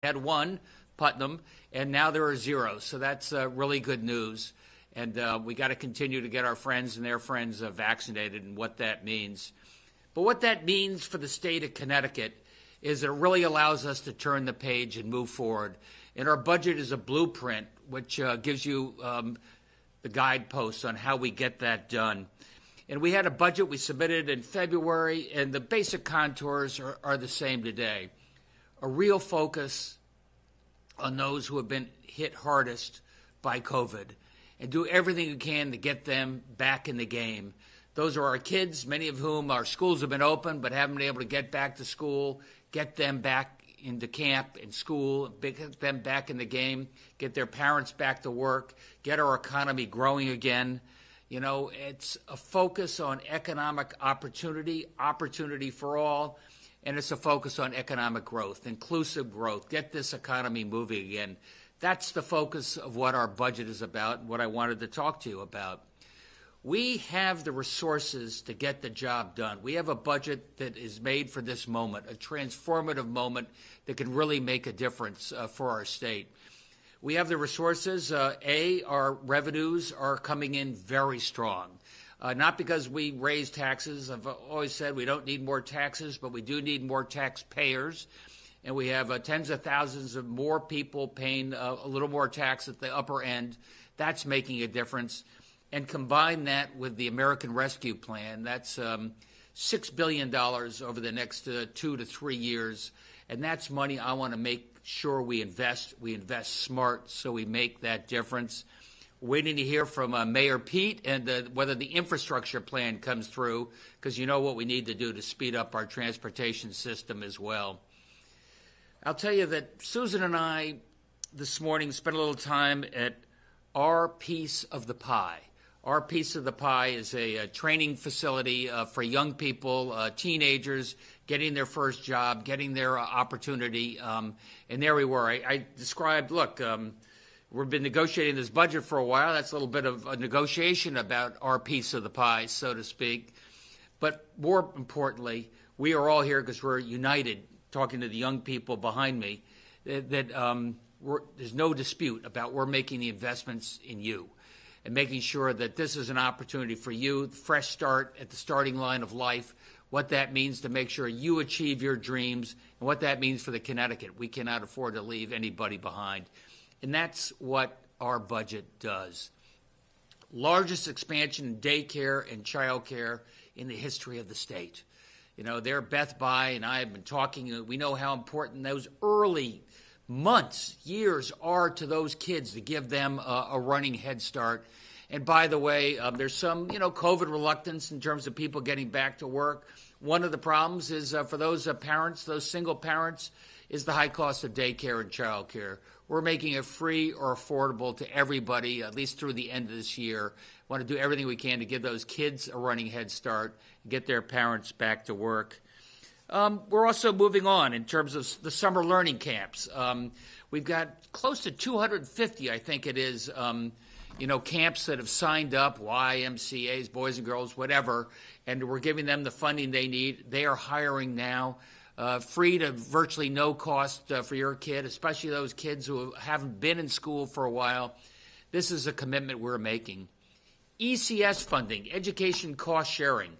had one, Putnam, and now there are zero. So that's really good news. And we got to continue to get our friends and their friends vaccinated and what that means. But what that means for the state of Connecticut is it really allows us to turn the page and move forward. And our budget is a blueprint, which gives you the guideposts on how we get that done. And we had a budget we submitted in February, and the basic contours are the same today. A real focus on those who have been hit hardest by COVID, and do everything you can to get them back in the game. Those are our kids, many of whom our schools have been open but haven't been able to get back to school, get them back into camp and school, get them back in the game, get their parents back to work, get our economy growing again. You know, it's a focus on economic opportunity for all, and it's a focus on economic growth, inclusive growth, get this economy moving again. That's the focus of what our budget is about and what I wanted to talk to you about. We have the resources to get the job done. We have a budget that is made for this moment, a transformative moment that can really make a difference for our state. We have the resources. Our revenues are coming in very strong. Not because we raise taxes. I've always said we don't need more taxes, but we do need more taxpayers. And we have tens of thousands of more people paying a little more tax at the upper end. That's making a difference. And combine that with the American Rescue Plan, that's $6 billion over the next 2 to 3 years. And that's money I want to make sure we invest. We invest smart so we make that difference. Waiting to hear from Mayor Pete and whether the infrastructure plan comes through, because you know what we need to do to speed up our transportation system as well. I'll tell you that Susan and I this morning spent a little time at Our Piece of the Pie. Our Piece of the Pie is a training facility for young people, teenagers, getting their first job, getting their opportunity. And there we were. I described, look, we've been negotiating this budget for a while. That's a little bit of a negotiation about our piece of the pie, so to speak. But more importantly, we are all here because we're united, talking to the young people behind me, that there's no dispute about we're making the investments in you and making sure that this is an opportunity for you, fresh start at the starting line of life, what that means to make sure you achieve your dreams, and what that means for the Connecticut. We cannot afford to leave anybody behind. And that's what our budget does. Largest expansion in daycare and childcare in the history of the state. You know, there Beth By and I have been talking. We know how important those early months, years are to those kids to give them a running head start. And by the way, there's some, COVID reluctance in terms of people getting back to work. One of the problems is for those parents, those single parents, is the high cost of daycare and childcare. We're making it free or affordable to everybody, at least through the end of this year. We want to do everything we can to give those kids a running head start and get their parents back to work. We're also moving on in terms of the summer learning camps. We've got close to 250, I think it is, camps that have signed up, YMCAs, Boys and Girls, whatever, and we're giving them the funding they need. They are hiring now, free to virtually no cost for your kid, especially those kids who haven't been in school for a while. This is a commitment we're making. ECS funding, education cost sharing.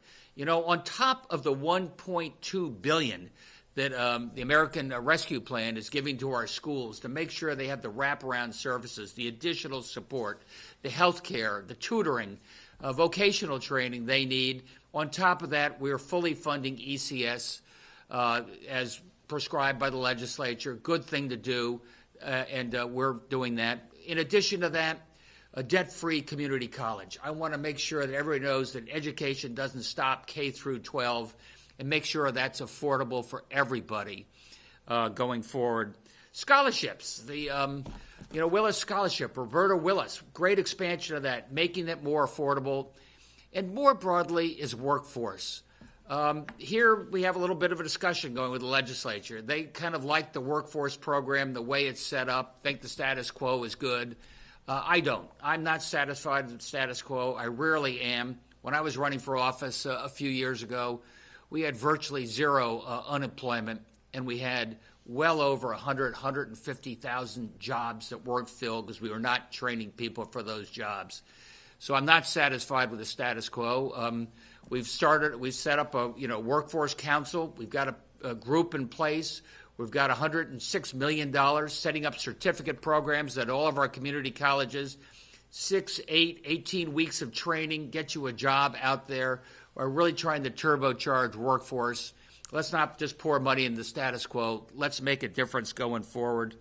On top of the $1.2 billion that the American Rescue Plan is giving to our schools to make sure they have the wraparound services, the additional support, the health care, the tutoring, vocational training they need. On top of that, we're fully funding ECS as prescribed by the legislature. Good thing to do, and we're doing that. In addition to that, a debt-free community college. I want to make sure that everybody knows that education doesn't stop K through 12, and make sure that's affordable for everybody going forward. Scholarships, the Willis Scholarship, Roberta Willis, great expansion of that, making it more affordable. And more broadly is workforce. Here we have a little bit of a discussion going with the legislature. They kind of like the workforce program, the way it's set up, think the status quo is good. I don't. I'm not satisfied with the status quo. I rarely am. When I was running for office a few years ago, we had virtually zero unemployment, and we had well over 150,000 jobs that weren't filled because we were not training people for those jobs. So I'm not satisfied with the status quo. We've set up a workforce council. We've got a group in place. We've got $106 million setting up certificate programs at all of our community colleges. 6, 8, 18 weeks of training, get you a job out there. We're really trying to turbocharge workforce. Let's not just pour money in the status quo. Let's make a difference going forward.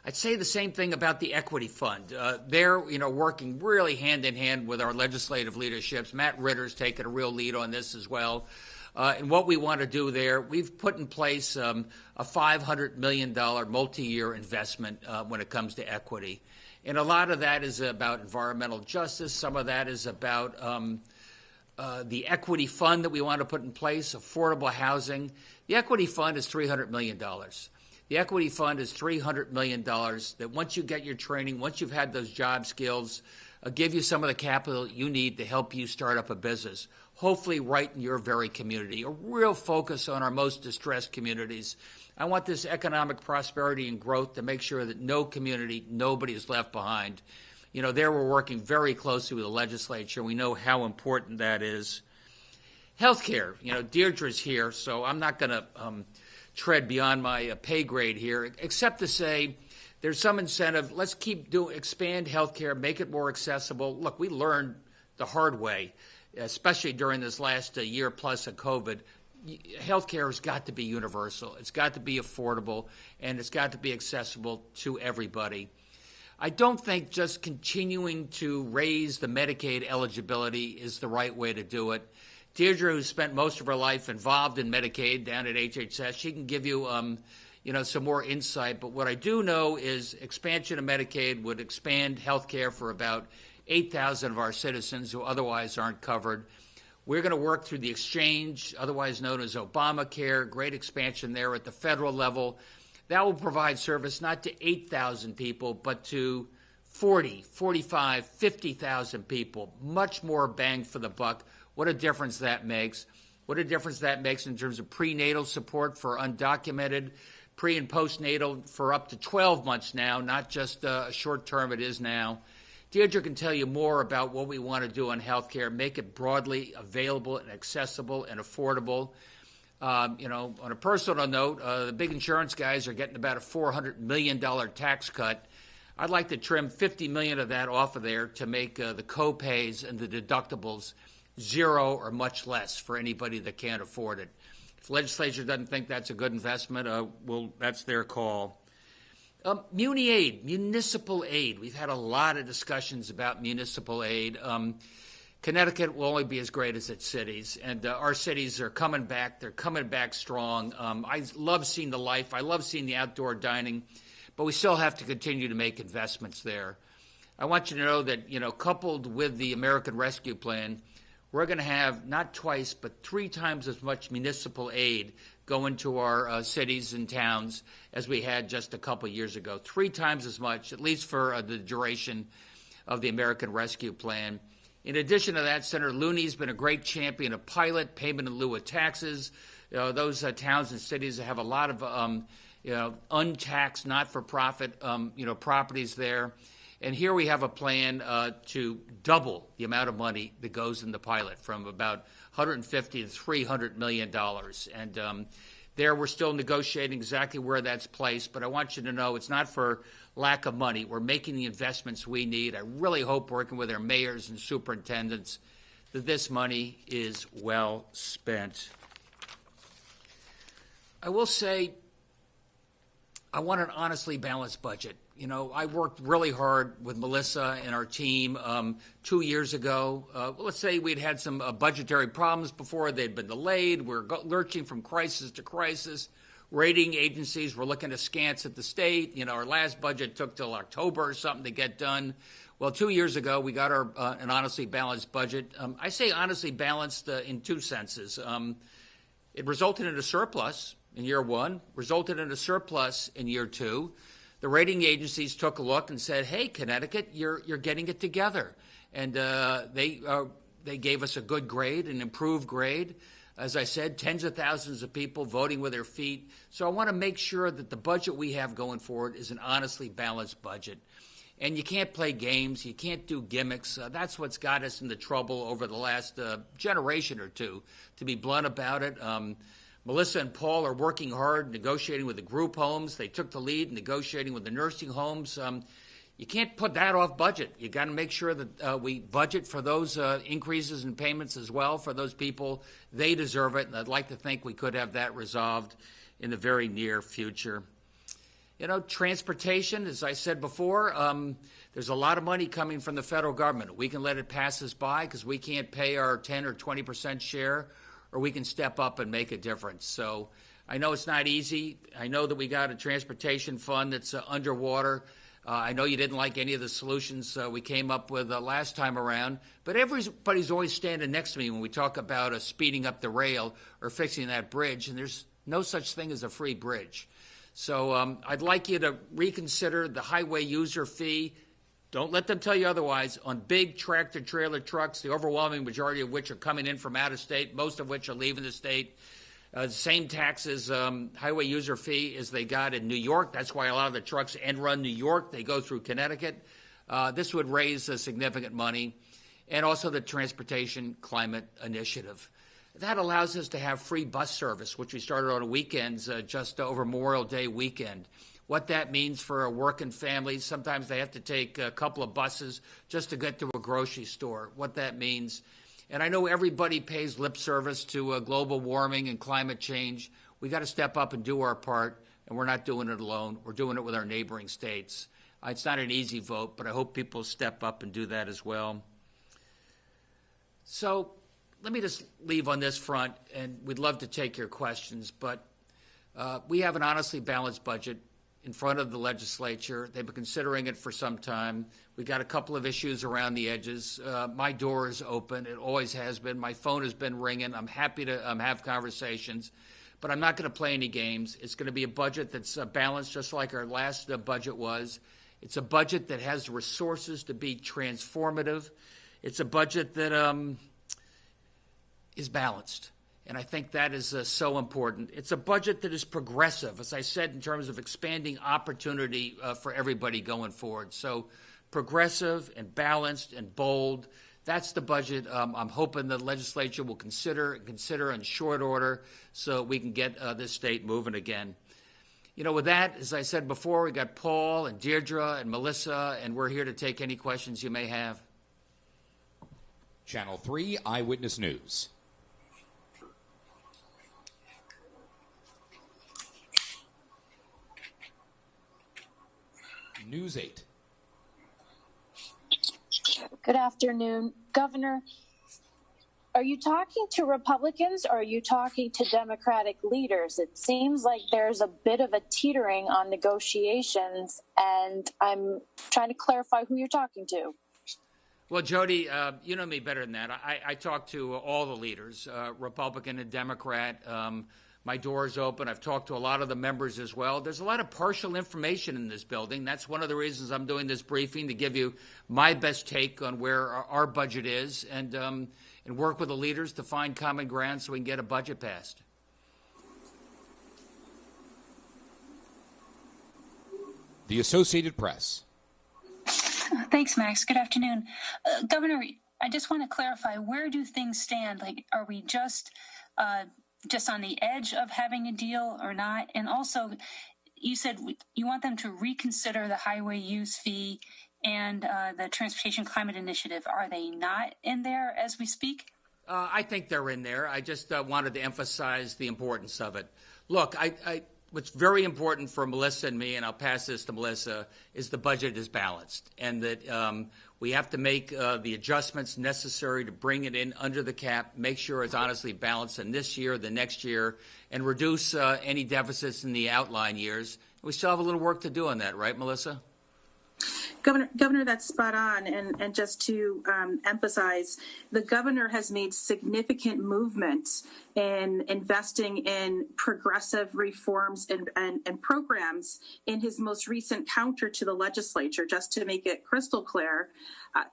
I'd say the same thing about the Equity Fund. They're working really hand in hand with our legislative leaderships. Matt Ritter's taken a real lead on this as well. And what we want to do there, we've put in place a $500 million multi-year investment when it comes to equity. And a lot of that is about environmental justice. Some of that is about the Equity Fund that we want to put in place, affordable housing. The Equity Fund is $300 million. The Equity Fund is $300 million that once you get your training, once you've had those job skills, give you some of the capital you need to help you start up a business, hopefully right in your very community. A real focus on our most distressed communities. I want this economic prosperity and growth to make sure that no community, nobody is left behind. There we're working very closely with the legislature. We know how important that is. Healthcare, Deirdre's here, so I'm not going to tread beyond my pay grade here, except to say there's some incentive. Let's expand healthcare, make it more accessible. Look, we learned the hard way, especially during this last year plus of COVID. Healthcare has got to be universal. It's got to be affordable, and it's got to be accessible to everybody. I don't think just continuing to raise the Medicaid eligibility is the right way to do it. Deirdre, who spent most of her life involved in Medicaid down at HHS, she can give you, some more insight. But what I do know is expansion of Medicaid would expand health care for about 8,000 of our citizens who otherwise aren't covered. We're going to work through the exchange, otherwise known as Obamacare, great expansion there at the federal level. That will provide service not to 8,000 people, but to 40, 45, 50,000 people. Much more bang for the buck. What a difference that makes. What a difference that makes in terms of prenatal support for undocumented, pre- and postnatal for up to 12 months now, not just a short term it is now. Deirdre can tell you more about what we want to do on health care, make it broadly available and accessible and affordable. On a personal note, the big insurance guys are getting about a $400 million tax cut. I'd like to trim $50 million of that off of there to make the co-pays and the deductibles zero or much less for anybody that can't afford it. If the legislature doesn't think that's a good investment, that's their call. Muni aid, municipal aid. We've had a lot of discussions about municipal aid. Connecticut will only be as great as its cities, and our cities are coming back. They're coming back strong. I love seeing the life. I love seeing the outdoor dining, but we still have to continue to make investments there. I want you to know that, coupled with the American Rescue Plan, we're going to have not twice, but 3 times as much municipal aid go into our cities and towns as we had just a couple years ago. 3 times as much, at least for the duration of the American Rescue Plan. In addition to that, Senator Looney's been a great champion of pilot payment in lieu of taxes. Those towns and cities have a lot of untaxed, not-for-profit properties there. And here we have a plan to double the amount of money that goes in the pilot from about $150 to $300 million. And there we're still negotiating exactly where that's placed. But I want you to know it's not for lack of money. We're making the investments we need. I really hope, working with our mayors and superintendents, that this money is well spent. I will say I want an honestly balanced budget. I worked really hard with Melissa and our team 2 years ago. Let's say we'd had some budgetary problems before. They'd been delayed. We're lurching from crisis to crisis. Rating agencies were looking askance at the state. Our last budget took till October or something to get done. Well, 2 years ago, we got an honestly balanced budget. I say honestly balanced in 2 senses. It resulted in a surplus in year 1, resulted in a surplus in year 2. The rating agencies took a look and said, "Hey, Connecticut, you're getting it together," and they gave us a good grade, an improved grade. As I said, tens of thousands of people voting with their feet. So I want to make sure that the budget we have going forward is an honestly balanced budget. And you can't play games. You can't do gimmicks. That's what's got us into trouble over the last generation or two, to be blunt about it. Melissa and Paul are working hard, negotiating with the group homes. They took the lead, negotiating with the nursing homes. You can't put that off budget. You got to make sure that we budget for those increases in payments as well for those people. They deserve it, and I'd like to think we could have that resolved in the very near future. You know, transportation, as I said before, there's a lot of money coming from the federal government. We can let it pass us by because we can't pay our 10 or 20% share, or we can step up and make a difference. So I know it's not easy. I know that we got a transportation fund that's underwater. I know you didn't like any of the solutions we came up with last time around, but everybody's always standing next to me when we talk about speeding up the rail or fixing that bridge, and there's no such thing as a free bridge. So I'd like you to reconsider the highway user fee. Don't let them tell you otherwise. On big tractor-trailer trucks, the overwhelming majority of which are coming in from out of state, most of which are leaving the state, same taxes, highway user fee as they got in New York. That's why a lot of the trucks end run New York. They go through Connecticut. This would raise significant money. And also the Transportation Climate Initiative. That allows us to have free bus service, which we started on weekends just over Memorial Day weekend. What that means for working families, sometimes they have to take a couple of buses just to get to a grocery store, what that means. And I know everybody pays lip service to global warming and climate change. We got to step up and do our part, and we're not doing it alone. We're doing it with our neighboring states. It's not an easy vote, but I hope people step up and do that as well. So let me just leave on this front, and we'd love to take your questions, but we have an honestly balanced budget in front of the legislature. They've been considering it for some time. We got a couple of issues around the edges. My door is open. It always has been. My phone has been ringing. I'm happy to have conversations, but I'm not going to play any games. It's going to be a budget that's balanced, just like our last budget was. It's a budget that has resources to be transformative. It's a budget that is balanced. And I think that is so important. It's a budget that is progressive, as I said, in terms of expanding opportunity for everybody going forward. So progressive and balanced and bold. That's the budget I'm hoping the legislature will consider in short order so we can get this state moving again. You know, with that, as I said before, we got Paul and Deirdre and Melissa, and we're here to take any questions you may have. Channel 3 Eyewitness News. News 8. Good afternoon. Governor, are you talking to Republicans or are you talking to Democratic leaders? It seems like there's a bit of a teetering on negotiations, and I'm trying to clarify who you're talking to. Well, Jody, you know me better than that. I talk to all the leaders, Republican and Democrat. My door is open. I've talked to a lot of the members as well. There's a lot of partial information in this building. That's one of the reasons I'm doing this briefing, to give you my best take on where our budget is and work with the leaders to find common ground so we can get a budget passed. The Associated Press. Thanks, Max. Good afternoon. Governor, I just want to clarify, where do things stand? Like, are we just on the edge of having a deal or not? And also, you said you want them to reconsider the highway use fee and the Transportation Climate Initiative. Are they not in there as we speak? I think they're in there. I just wanted to emphasize the importance of it. Look, what's very important for Melissa and me, and I'll pass this to Melissa, is the budget is balanced, and that we have to make the adjustments necessary to bring it in under the cap, make sure it's honestly balanced in this year, the next year, and reduce any deficits in the outline years. We still have a little work to do on that, right, Melissa? Governor, that's spot on. And just to emphasize, the governor has made significant movements in investing in progressive reforms and programs in his most recent counter to the legislature. Just to make it crystal clear,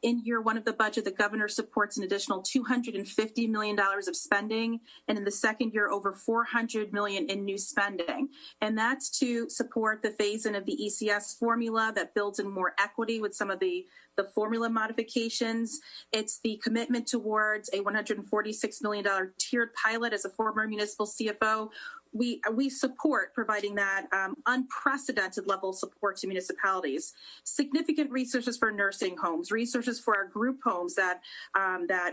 in year one of the budget, the governor supports an additional $250 million of spending, and in the second year, over $400 million in new spending. And that's to support the phase-in of the ECS formula that builds in more equity with some of the formula modifications. It's the commitment towards a $146 million tiered pilot. As a former municipal CFO, we support providing that unprecedented level of support to municipalities. Significant resources for nursing homes, resources for our group homes that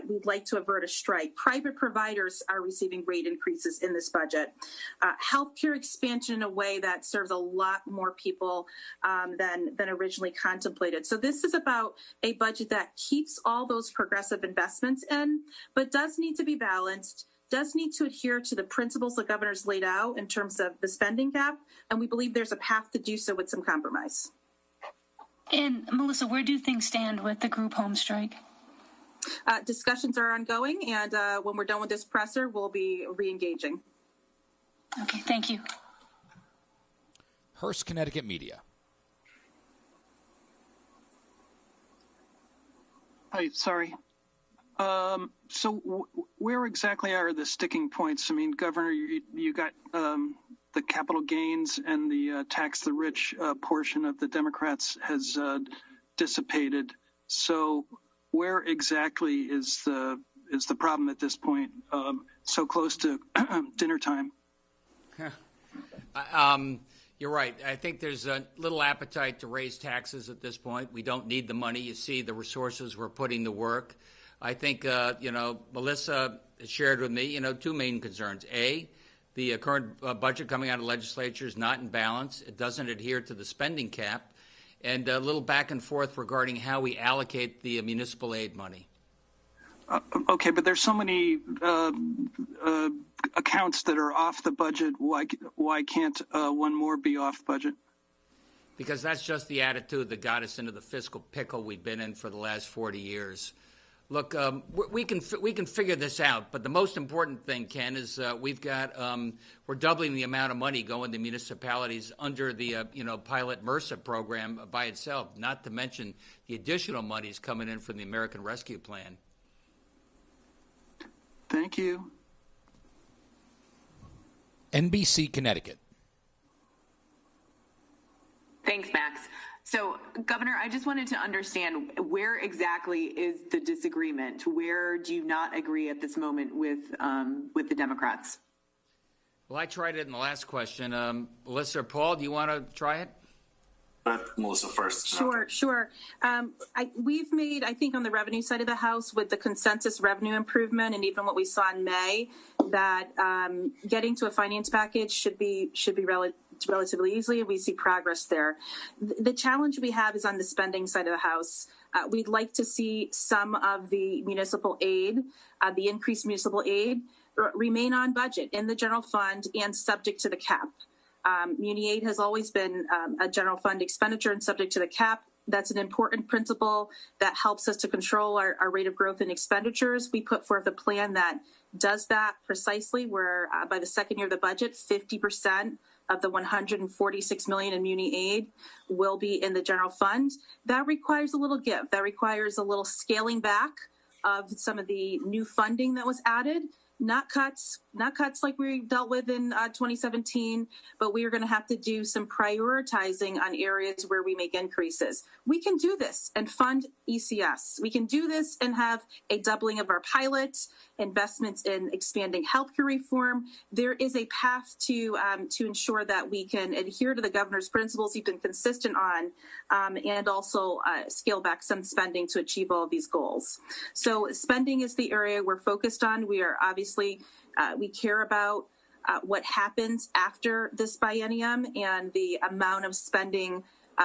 we'd like to avert a strike. Private providers are receiving rate increases in this budget. Healthcare expansion in a way that serves a lot more people than originally contemplated. So this is about a budget that keeps all those progressive investments in, but does need to be balanced, does need to adhere to the principles the governor's laid out in terms of the spending cap, and we believe there's a path to do so with some compromise. And Melissa, where do things stand with the group home strike? Discussions are ongoing, and when we're done with this presser, we'll be re-engaging. Okay, thank you. Hearst, Connecticut Media. Hi, sorry. So where exactly are the sticking points? I mean, Governor, you got the capital gains and the tax the rich portion of the Democrats has dissipated. So where exactly is the problem at this point, so close to dinner time? You're right. I think there's a little appetite to raise taxes at this point. We don't need the money. You see the resources we're putting to work. I think, Melissa shared with me, two main concerns. A, the current budget coming out of the legislature is not in balance. It doesn't adhere to the spending cap. And a little back and forth regarding how we allocate the municipal aid money. Okay, but there's so many accounts that are off the budget. Why can't one more be off budget? Because that's just the attitude that got us into the fiscal pickle we've been in for the last 40 years. Look, we can figure this out, but the most important thing, Ken, is we're doubling the amount of money going to municipalities under the pilot MRSA program by itself. Not to mention the additional monies coming in from the American Rescue Plan. Thank you. NBC Connecticut. Thanks, Max. So, Governor, I just wanted to understand where exactly is the disagreement? Where do you not agree at this moment with the Democrats? Well, I tried it in the last question. Melissa or Paul, do you want to try it? Melissa first. Sure. We've made, I think, on the revenue side of the house with the consensus revenue improvement and even what we saw in May, that getting to a finance package should be relatively easily, and we see progress there. The challenge we have is on the spending side of the house. We'd like to see some of the municipal aid, the increased municipal aid, remain on budget in the general fund and subject to the cap. Muni aid has always been a general fund expenditure and subject to the cap. That's an important principle that helps us to control our rate of growth in expenditures. We put forth a plan that does that precisely, where by the second year of the budget, 50% of the $146 million in muni aid will be in the general fund. That requires a little give. That requires a little scaling back of some of the new funding that was added. Not cuts like we dealt with in 2017, but we are going to have to do some prioritizing on areas where we make increases. We can do this and fund ECS. We can do this and have a doubling of our pilots, investments in expanding healthcare reform. There is a path to ensure that we can adhere to the governor's principles he's been consistent on, and also scale back some spending to achieve all of these goals. So spending is the area we're focused on. We are obviously we care about what happens after this biennium and the amount of spending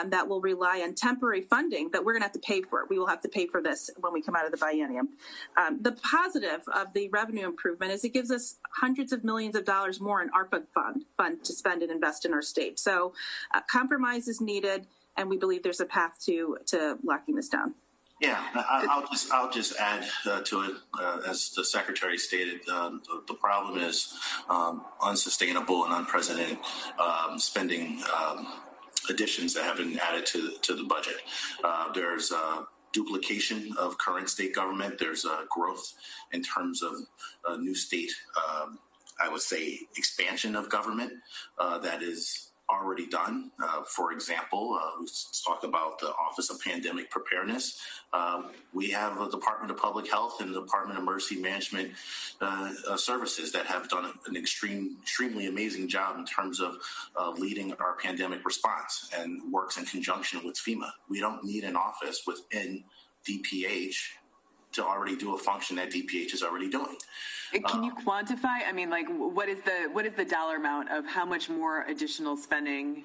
that will rely on temporary funding that we're going to have to pay for. We will have to pay for this when we come out of the biennium. The positive of the revenue improvement is it gives us hundreds of millions of dollars more in ARPA fund to spend and invest in our state. So compromise is needed, and we believe there's a path to locking this down. Yeah, I'll just add to it. As the secretary stated, the problem is unsustainable and unprecedented spending additions that have been added to the budget. There's duplication of current state government. There's growth in terms of new state, I would say, expansion of government that is already done. For example, we talked about the Office of Pandemic Preparedness. We have a Department of Public Health and the Department of Emergency Management Services that have done an extremely amazing job in terms of leading our pandemic response and works in conjunction with FEMA. We don't need an office within DPH to already do a function that DPH is already doing. Can you quantify? I mean, like, what is the dollar amount of how much more additional spending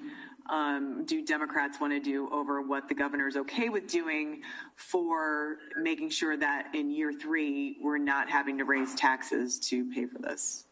do Democrats want to do over what the governor is okay with doing for making sure that in year 3 we're not having to raise taxes to pay for this?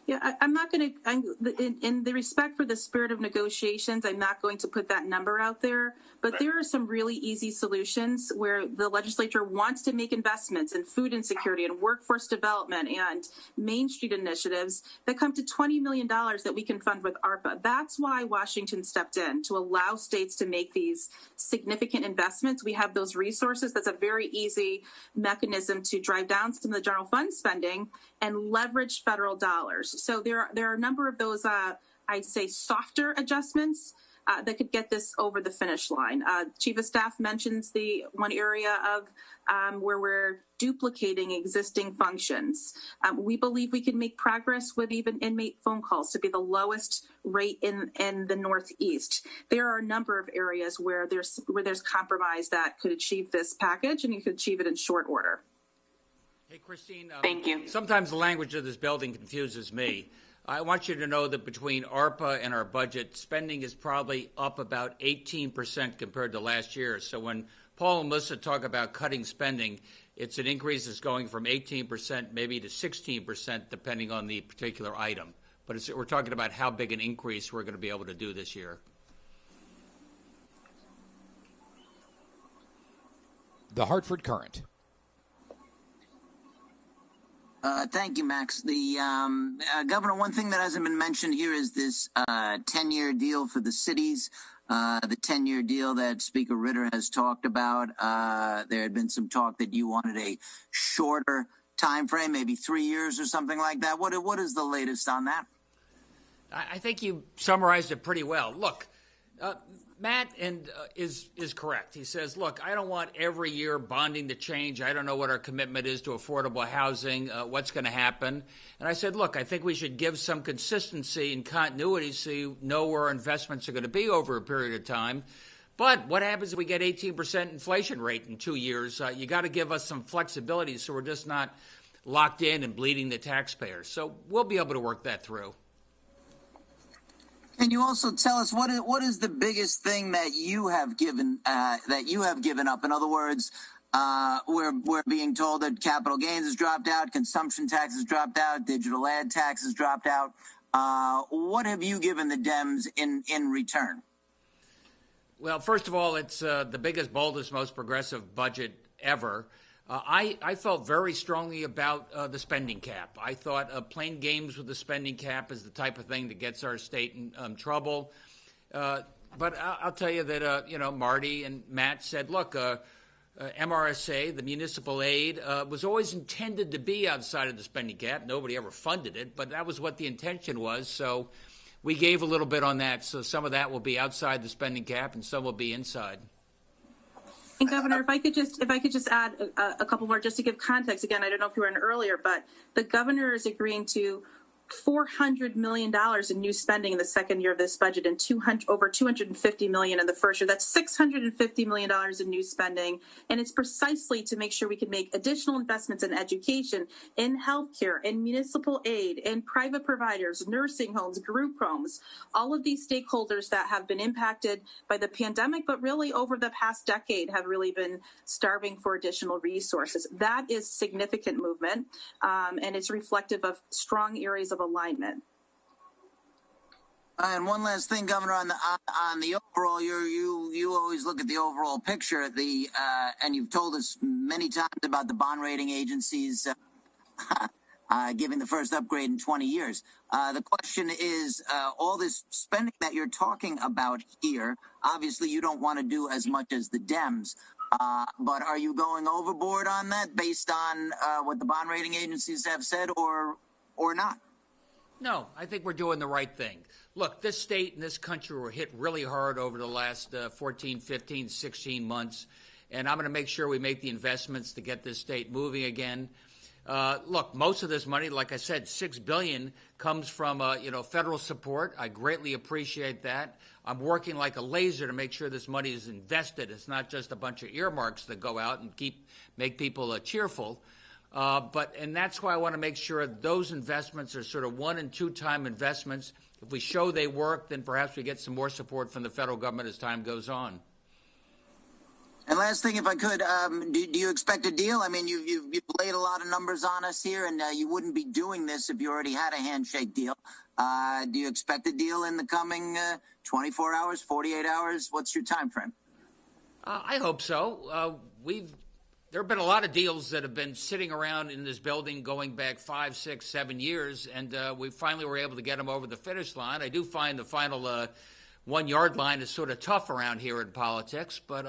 Yeah, I'm not going to, in the respect for the spirit of negotiations, I'm not going to put that number out there. But there are some really easy solutions where the legislature wants to make investments in food insecurity and workforce development and Main Street initiatives that come to $20 million that we can fund with ARPA. That's why Washington stepped in to allow states to make these significant investments. We have those resources. That's a very easy mechanism to drive down some of the general fund spending and leverage federal dollars. So there are a number of those, I'd say, softer adjustments that could get this over the finish line. Chief of Staff mentions the one area of where we're duplicating existing functions. We believe we can make progress with even inmate phone calls to be the lowest rate in the Northeast. There are a number of areas where there's compromise that could achieve this package, and you could achieve it in short order. Hey, Christine. Thank you. Sometimes the language of this building confuses me. I want you to know that between ARPA and our budget, spending is probably up about 18% compared to last year. So when Paul and Melissa talk about cutting spending, it's an increase that's going from 18% maybe to 16% depending on the particular item. But we're talking about how big an increase we're going to be able to do this year. The Hartford Current. Thank you, Max. The Governor, one thing that hasn't been mentioned here is this 10-year deal for the cities, the 10-year deal that Speaker Ritter has talked about. There had been some talk that you wanted a shorter time frame, maybe 3 years or something like that. What is the latest on that? I think you summarized it pretty well. Look, Matt is correct. He says, look, I don't want every year bonding to change. I don't know what our commitment is to affordable housing, what's going to happen. And I said, look, I think we should give some consistency and continuity so you know where our investments are going to be over a period of time. But what happens if we get 18% inflation rate in 2 years? You got to give us some flexibility so we're just not locked in and bleeding the taxpayers. So we'll be able to work that through. Can you also tell us what is the biggest thing that you have given up? In other words, we're being told that capital gains has dropped out, consumption tax has dropped out, digital ad tax has dropped out. What have you given the Dems in return? Well, first of all, it's the biggest, boldest, most progressive budget ever. I felt very strongly about the spending cap. I thought playing games with the spending cap is the type of thing that gets our state in trouble. But I'll tell you that, Marty and Matt said, look, MRSA, the municipal aid, was always intended to be outside of the spending cap. Nobody ever funded it, but that was what the intention was. So we gave a little bit on that. So some of that will be outside the spending cap and some will be inside. And Governor, if I could just add a couple more just to give context. Again, I don't know if you were in earlier, but the governor is agreeing to $400 million in new spending in the second year of this budget and over $250 million in the first year. That's $650 million in new spending. And it's precisely to make sure we can make additional investments in education, in healthcare, in municipal aid, in private providers, nursing homes, group homes, all of these stakeholders that have been impacted by the pandemic, but really over the past decade have really been starving for additional resources. That is significant movement, and it's reflective of strong areas of alignment. And one last thing, Governor, on the overall, you always look at the overall picture. And you've told us many times about the bond rating agencies giving the first upgrade in 20 years. The question is, all this spending that you're talking about here, obviously you don't want to do as much as the Dems. But are you going overboard on that based on what the bond rating agencies have said, or not? No, I think we're doing the right thing. Look, this state and this country were hit really hard over the last 14, 15, 16 months, and I'm going to make sure we make the investments to get this state moving again. Look, most of this money, like I said, $6 billion, comes from federal support. I greatly appreciate that. I'm working like a laser to make sure this money is invested. It's not just a bunch of earmarks that go out and make people cheerful. And that's why I want to make sure those investments are sort of 1- and 2-time investments. If we show they work, then perhaps we get some more support from the federal government as time goes on. And last thing, if I could, do you expect a deal? I mean, you've laid a lot of numbers on us here, and you wouldn't be doing this if you already had a handshake deal. Do you expect a deal in the coming 24 hours, 48 hours? What's your time frame? I hope so. There have been a lot of deals that have been sitting around in this building going back 5, 6, 7 years, and we finally were able to get them over the finish line. I do find the final 1-yard line is sort of tough around here in politics, but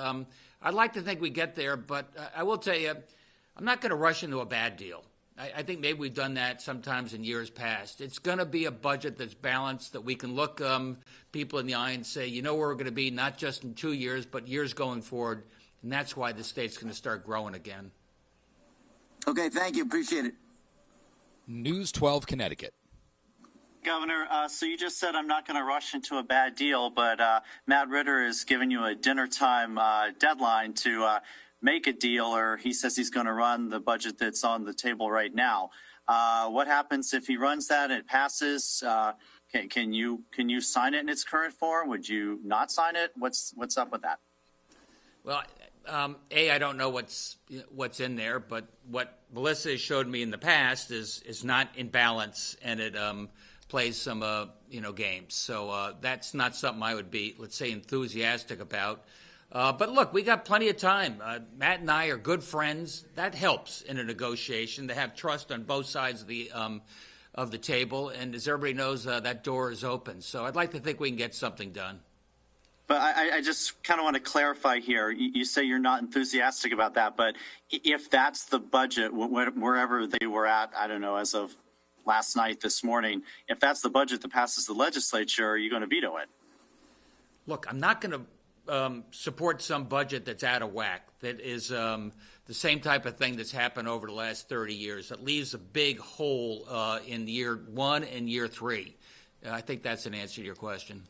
I'd like to think we get there. But I will tell you, I'm not going to rush into a bad deal. I think maybe we've done that sometimes in years past. It's going to be a budget that's balanced, that we can look people in the eye and say, you know where we're going to be, not just in 2 years, but years going forward. And that's why the state's going to start growing again. Okay, thank you. Appreciate it. News 12 Connecticut. Governor, so you just said I'm not going to rush into a bad deal, but Matt Ritter has given you a dinner time deadline to make a deal, or he says he's going to run the budget that's on the table right now. What happens if he runs that and it passes? Can you sign it in its current form? Would you not sign it? What's up with that? Well, I don't know what's in there, but what Melissa has showed me in the past is not in balance, and it plays some games. So that's not something I would be, let's say, enthusiastic about. But look, we got plenty of time. Matt and I are good friends. That helps in a negotiation to have trust on both sides of the table. And as everybody knows, that door is open. So I'd like to think we can get something done. But I just kind of want to clarify here. You say you're not enthusiastic about that, but if that's the budget, wherever they were at, I don't know, as of last night, this morning, if that's the budget that passes the legislature, are you going to veto it? Look, I'm not going to support some budget that's out of whack, that is the same type of thing that's happened over the last 30 years, that leaves a big hole in year 1 and year 3. I think that's an answer to your question.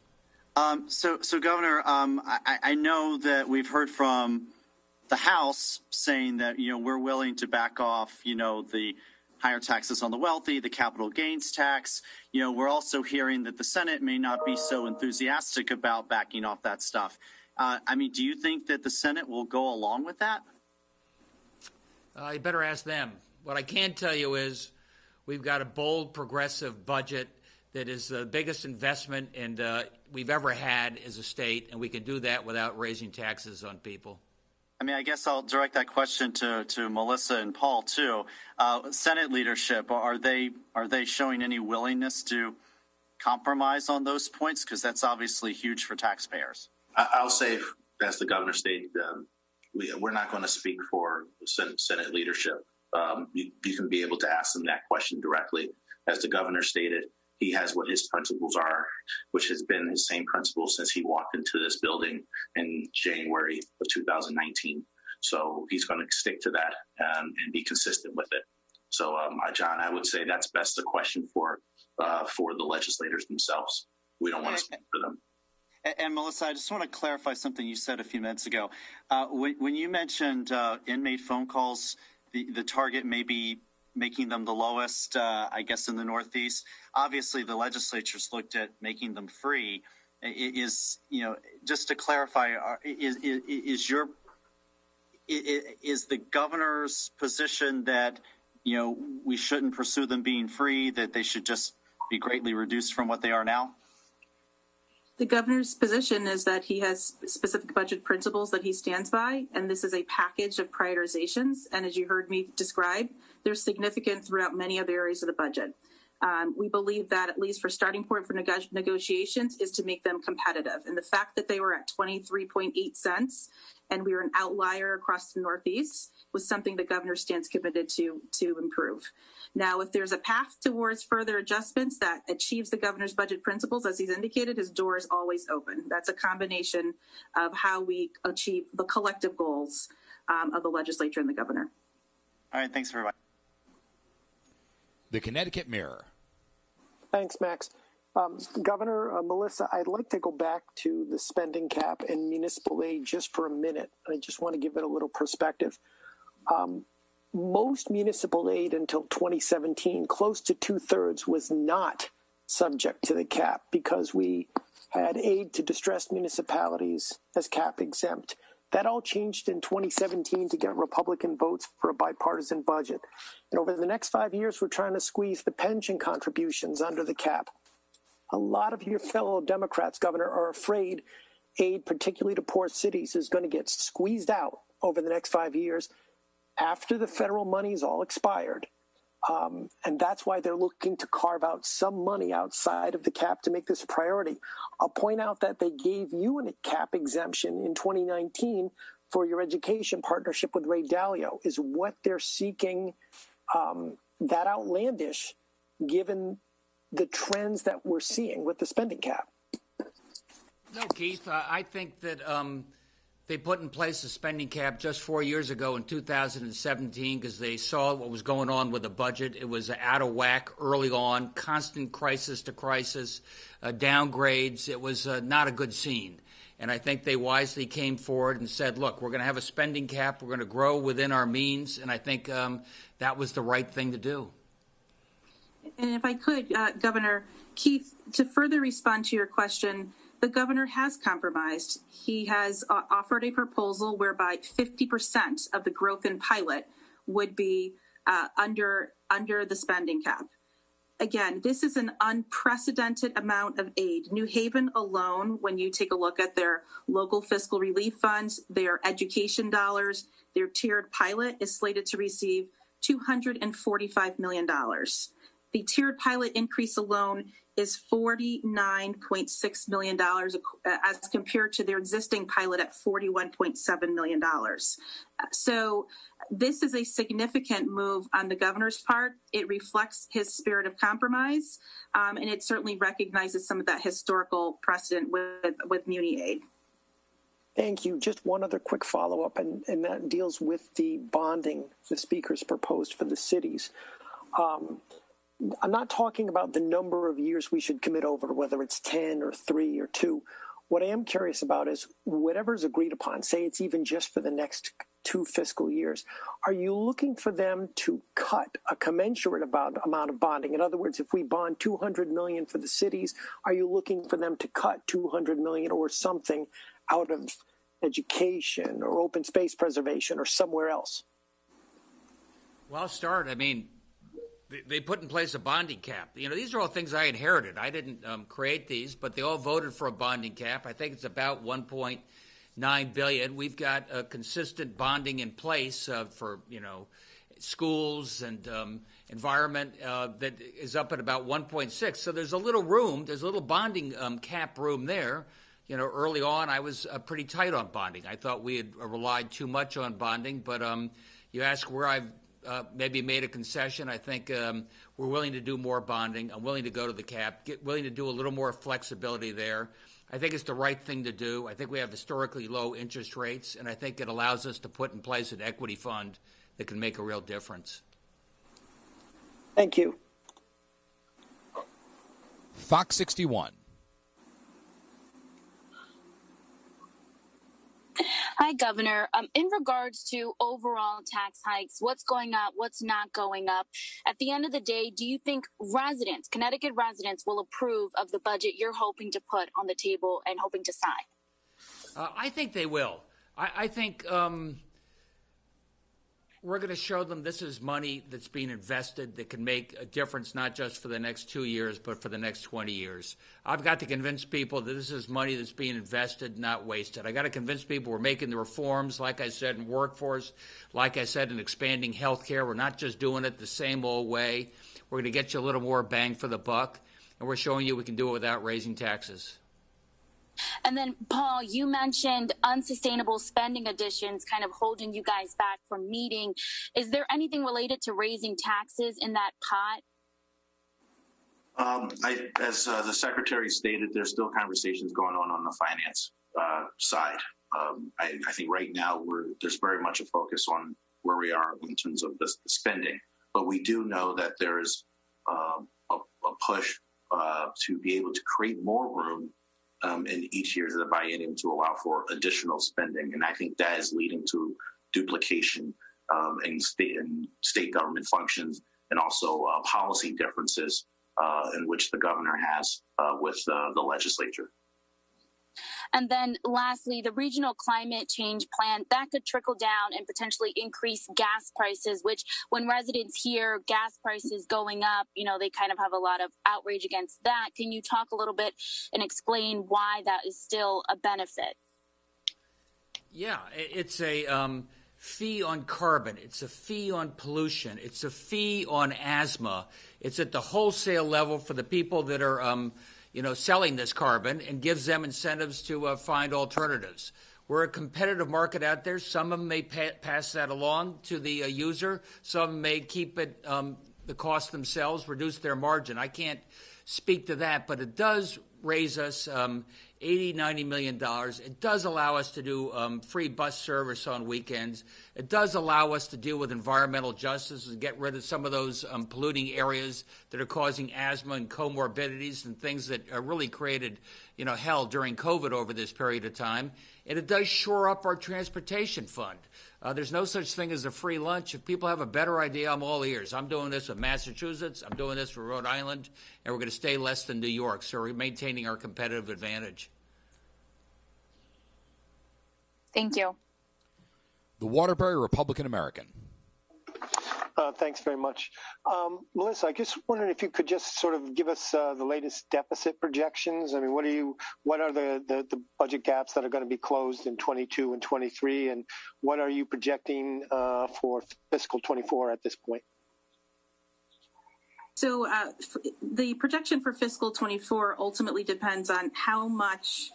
So Governor, I know that we've heard from the House saying that, we're willing to back off, the higher taxes on the wealthy, the capital gains tax. We're also hearing that the Senate may not be so enthusiastic about backing off that stuff. Do you think that the Senate will go along with that? You better ask them. What I can tell you is we've got a bold, progressive budget that is the biggest investment we've ever had as a state, and we can do that without raising taxes on people. I guess I'll direct that question to Melissa and Paul too. Senate leadership, are they showing any willingness to compromise on those points? Because that's obviously huge for taxpayers. I'll say, as the governor stated, we're not going to speak for the Senate leadership. You can be able to ask them that question directly. As the governor stated, he has what his principles are, which has been his same principles since he walked into this building in January of 2019. So he's going to stick to that and be consistent with it. So, John, I would say that's best a question for for the legislators themselves. We don't want to speak for them. And Melissa, I just want to clarify something you said a few minutes ago. When you mentioned inmate phone calls, the target may be making them the lowest, I guess, in the Northeast. Obviously, the legislature's looked at making them free. Is just to clarify, is the governor's position that we shouldn't pursue them being free, that they should just be greatly reduced from what they are now? The governor's position is that he has specific budget principles that he stands by, and this is a package of prioritizations. And as you heard me describe, they're significant throughout many other areas of the budget. We believe that at least for starting point for negotiations is to make them competitive. And the fact that they were at 23.8 cents and we were an outlier across the Northeast was something the governor stands committed to improve. Now, if there's a path towards further adjustments that achieves the governor's budget principles, as he's indicated, his door is always open. That's a combination of how we achieve the collective goals of the legislature and the governor. All right, thanks, everybody. The Connecticut Mirror. Thanks, Max. Governor Melissa, I'd like to go back to the spending cap and municipal aid just for a minute. I just want to give it a little perspective. Most municipal aid until 2017, close to 2/3, was not subject to the cap because we had aid to distressed municipalities as cap exempt. That all changed in 2017 to get Republican votes for a bipartisan budget. And over the next 5 years, we're trying to squeeze the pension contributions under the cap. A lot of your fellow Democrats, Governor, are afraid aid, particularly to poor cities, is going to get squeezed out over the next 5 years after the federal money is all expired. And that's why they're looking to carve out some money outside of the cap to make this a priority. I'll point out that they gave you a cap exemption in 2019 for your education partnership with Ray Dalio. Is what they're seeking that outlandish given the trends that we're seeing with the spending cap? No, Keith, I think that they put in place a spending cap just 4 years ago in 2017 because they saw what was going on with the budget. It was out of whack early on, constant crisis to crisis, downgrades. It was not a good scene. And I think they wisely came forward and said, look, we're going to have a spending cap. We're going to grow within our means. And I think that was the right thing to do. And if I could, Governor Keith, to further respond to your question, the governor has compromised. He has offered a proposal whereby 50% of the growth in pilot would be under the spending cap. Again, this is an unprecedented amount of aid. New Haven alone, when you take a look at their local fiscal relief funds, their education dollars, their tiered pilot is slated to receive $245 million. The tiered pilot increase alone is $49.6 million as compared to their existing pilot at $41.7 million. So this is a significant move on the governor's part. It reflects his spirit of compromise, and it certainly recognizes some of that historical precedent with muni aid. Thank you. Just one other quick follow-up, and that deals with the bonding the speakers proposed for the cities. I'm not talking about the number of years we should commit over, whether it's 10 or 3 or 2. What I am curious about is whatever's agreed upon, say it's even just for the next 2 fiscal years, are you looking for them to cut a commensurate amount of bonding? In other words, if we bond $200 million for the cities, are you looking for them to cut $200 million or something out of education or open space preservation or somewhere else? Well, I'll start. I mean, they put in place a bonding cap. These are all things I inherited. I didn't create these, but they all voted for a bonding cap. I think it's about $1.9 billion. We've got a consistent bonding in place for schools and environment that is up at about 1.6. So there's a little room. There's a little bonding cap room there. Early on, I was pretty tight on bonding. I thought we had relied too much on bonding, but you ask where I've maybe made a concession. I think we're willing to do more bonding. I'm willing to go to the cap, willing to do a little more flexibility there. I think it's the right thing to do. I think we have historically low interest rates, and I think it allows us to put in place an equity fund that can make a real difference. Thank you. Fox 61. Hi, Governor. In regards to overall tax hikes, what's going up, what's not going up? At the end of the day, do you think residents, Connecticut residents, will approve of the budget you're hoping to put on the table and hoping to sign? I think they will. I think we're going to show them this is money that's being invested that can make a difference not just for the next 2 years, but for the next 20 years. I've got to convince people that this is money that's being invested, not wasted. I got to convince people we're making the reforms, like I said, in workforce, like I said, in expanding health care. We're not just doing it the same old way. We're going to get you a little more bang for the buck, and we're showing you we can do it without raising taxes. And then, Paul, you mentioned unsustainable spending additions kind of holding you guys back from meeting. Is there anything related to raising taxes in that pot? As the Secretary stated, there's still conversations going on the finance side. I think right now there's very much a focus on where we are in terms of the spending. But we do know that there's a push to be able to create more room in each year of the biennium to allow for additional spending. And I think that is leading to duplication in state government functions and also policy differences in which the governor has with the legislature. And then lastly, the regional climate change plan, that could trickle down and potentially increase gas prices, which when residents hear gas prices going up, they kind of have a lot of outrage against that. Can you talk a little bit and explain why that is still a benefit? Yeah, it's a fee on carbon. It's a fee on pollution. It's a fee on asthma. It's at the wholesale level for the people that are selling this carbon, and gives them incentives to find alternatives. We're a competitive market out there. Some of them may pass that along to the user. Some may keep it the cost themselves, reduce their margin. I can't speak to that, but it does raise us $80-90 million. It does allow us to do free bus service on weekends. It does allow us to deal with environmental justice and get rid of some of those polluting areas that are causing asthma and comorbidities and things that really created, hell during COVID over this period of time. And it does shore up our transportation fund. There's no such thing as a free lunch. If people have a better idea, I'm all ears. I'm doing this with Massachusetts. I'm doing this for Rhode Island. And we're going to stay less than New York. So we're maintaining our competitive advantage. Thank you. The Waterbury Republican American. Thanks very much. Melissa, I just wondered if you could just sort of give us the latest deficit projections. I mean, what are the budget gaps that are going to be closed in 22 and 23, and what are you projecting for fiscal 24 at this point? So the projection for fiscal 24 ultimately depends on how much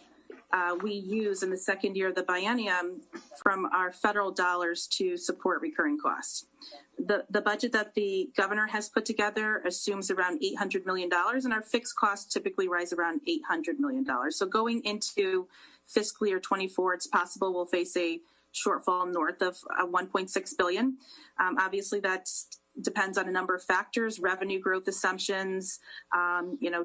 we use in the second year of the biennium from our federal dollars to support recurring costs. The budget that the governor has put together assumes around $800 million, and our fixed costs typically rise around $800 million. So going into fiscal year 24, it's possible we'll face a shortfall north of $1.6 billion. Obviously, that depends on a number of factors, revenue growth assumptions,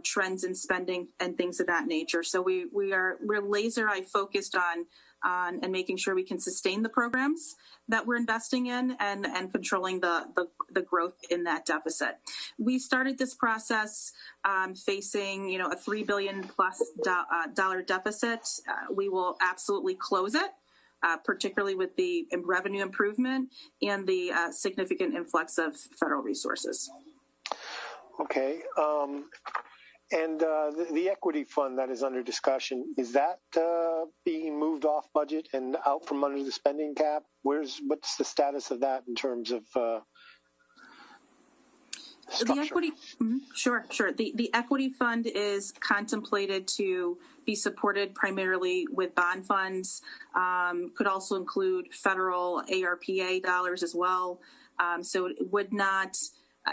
trends in spending and things of that nature. So we're laser-eye focused on and making sure we can sustain the programs that we're investing in and controlling the growth in that deficit. We started this process facing a $3 billion plus dollar deficit. We will absolutely close it. Particularly with the revenue improvement and the significant influx of federal resources. Okay. And the equity fund that is under discussion, is that being moved off budget and out from under the spending cap? What's the status of that in terms of structure? The equity, sure. The equity fund is contemplated to be supported primarily with bond funds, could also include federal ARPA dollars as well. So it would not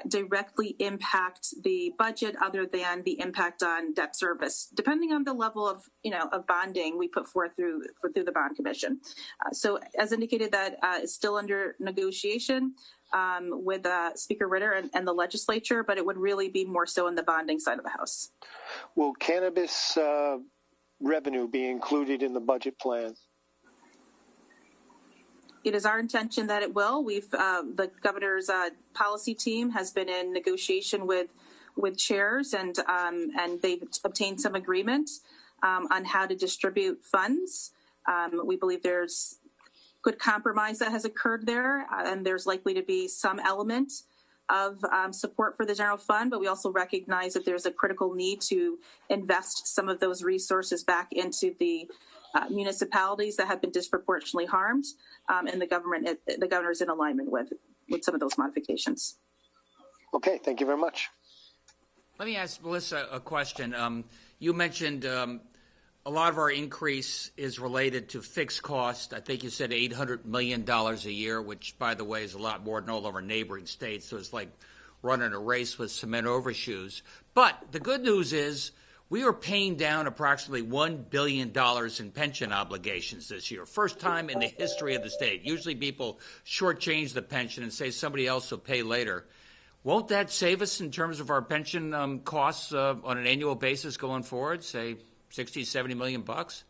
directly impact the budget other than the impact on debt service, depending on the level of bonding we put forth through the bond commission. So as indicated, that is still under negotiation with Speaker Ritter and the legislature, but it would really be more so in the bonding side of the House. Will cannabis revenue be included in the budget plan? It is our intention that it will. The governor's policy team has been in negotiation with chairs, and they've obtained some agreement on how to distribute funds. We believe there's good compromise that has occurred there, and there's likely to be some element of support for the general fund, but we also recognize that there's a critical need to invest some of those resources back into the municipalities that have been disproportionately harmed, and the governor is in alignment with some of those modifications. Okay, thank you very much. Let me ask Melissa a question. You mentioned a lot of our increase is related to fixed cost. I think you said $800 million a year, which, by the way, is a lot more than all of our neighboring states. So it's like running a race with cement overshoes. But the good news is we are paying down approximately $1 billion in pension obligations this year. First time in the history of the state. Usually people shortchange the pension and say somebody else will pay later. Won't that save us in terms of our pension costs on an annual basis going forward, say 60, 70 million bucks?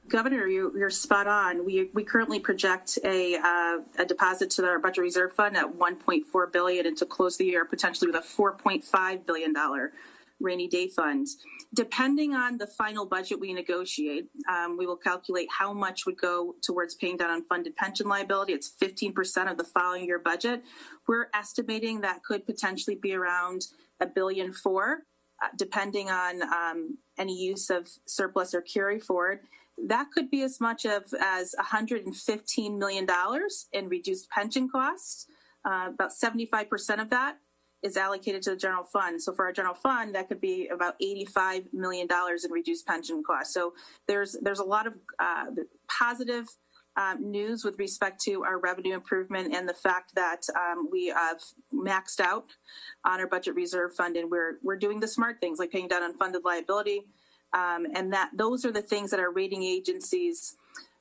Governor, you're spot on. We currently project a deposit to our budget reserve fund at $1.4 billion, and to close the year potentially with a $4.5 billion rainy day fund. Depending on the final budget we negotiate, we will calculate how much would go towards paying down unfunded pension liability. It's 15% of the following year budget. We're estimating that could potentially be around $1.4 billion, depending on any use of surplus or carry forward. That could be as much as $115 million in reduced pension costs. About 75% of that is allocated to the general fund. So for our general fund, that could be about $85 million in reduced pension costs. So there's a lot of positive news with respect to our revenue improvement and the fact that we have maxed out on our budget reserve fund, and we're doing the smart things like paying down unfunded liability, and that those are the things that our rating agencies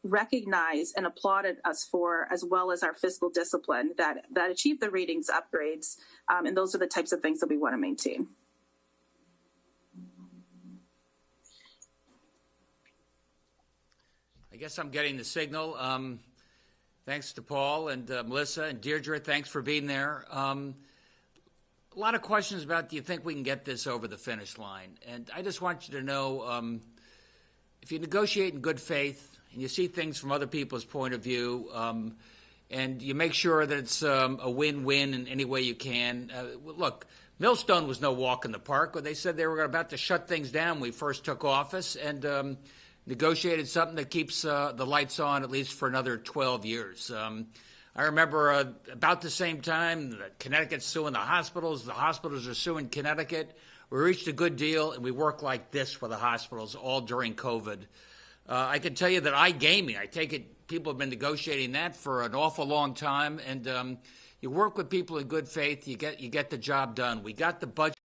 recognize and applauded us for, as well as our fiscal discipline that achieved the ratings upgrades, and those are the types of things that we want to maintain. I guess I'm getting the signal. Thanks to Paul and Melissa and Deirdre. Thanks for being there. A lot of questions about, do you think we can get this over the finish line? And I just want you to know, if you negotiate in good faith and you see things from other people's point of view, and you make sure that it's a win-win in any way you can. Look, Millstone was no walk in the park. They said they were about to shut things down when we first took office, and negotiated something that keeps the lights on at least for another 12 years. I remember about the same time, Connecticut's suing the hospitals are suing Connecticut. We reached a good deal, and we worked like this for the hospitals all during COVID. I can tell you that iGaming, I take it people have been negotiating that for an awful long time, and you work with people in good faith, you get the job done. We got the budget